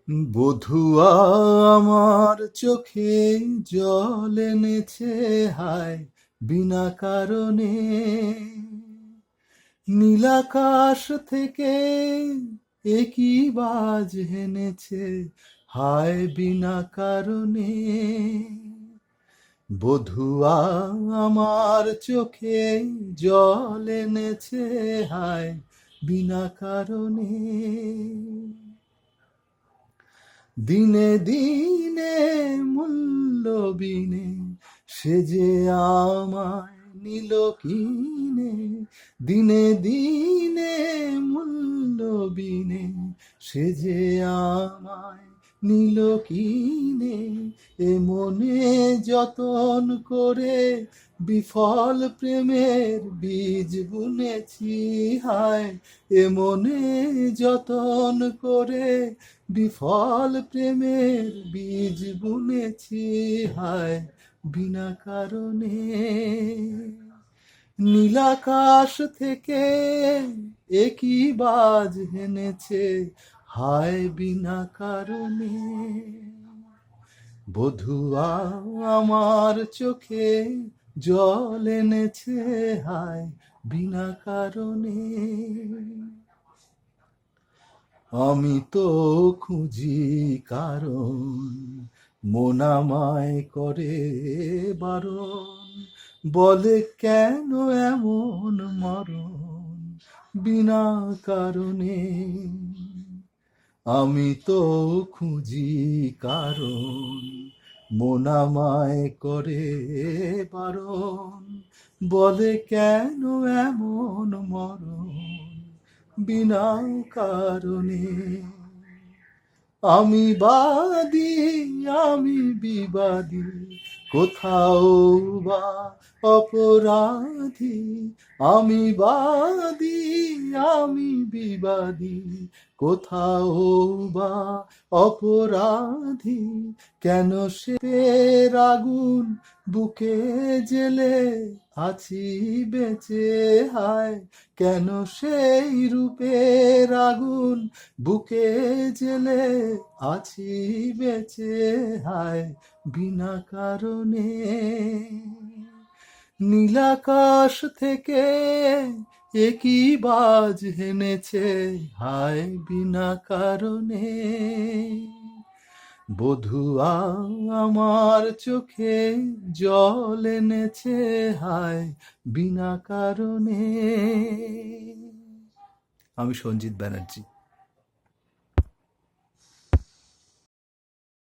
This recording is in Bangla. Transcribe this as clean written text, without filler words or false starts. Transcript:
বধুয়া আমার চোখে জল এনেছে হায় বিনা কারণে। নীলাকাশ থেকে একই বাজ হেনেছে হায় বিনা কারণে। বধুয়া আমার চোখে জল এনেছে হায় বিনা কারণে। দিনে দিনে মূল্যবিনে সে যে আমায় নিল কিনে। দিনে দিনে মূল্যবিনে সে যে আমায় নিল কিনে। এ মনে যতন করে বিফল প্রেমের বীজ বুনেছি হায়। এ মনে যতন করে বিফল প্রেমের বীজ বুনেছি হায় বিনা কারণে। নীলাকাশ থেকে একই বাজ হেনেছে হায় বিনা কারণে। বধুয়া আমার চোখে জল এনেছে হায় বিনা কারণে। আমি তো খুঁজি কারণ মন আমায় করে বারণ। বলে কেন এমন মরণ বিনা কারণে। আমি তো খুঁজি কারণ মন আমায় করে বারণ। বলে কেন এমন মরণ বিনা কারণে। আমি বাদী আমি বিবাদী কোথাও বা অপরাধী। আমি বাদী আমি বিবাদী কোথাও বা অপরাধী। কেন সে আগুন বুকে জেলে আছি বেঁচে হায়। কেন সেই রূপের আগুন বুকে জেলে আছি বেঁচে হায় বিনা কারণে। নীলাকাশ থেকে একই বাজ হেনেছে হায় বিনা কারণে। বধুয়া আমার চোখে জল এনেছে হায় বিনা কারণে। আমি সঞ্জিত ব্যানার্জি।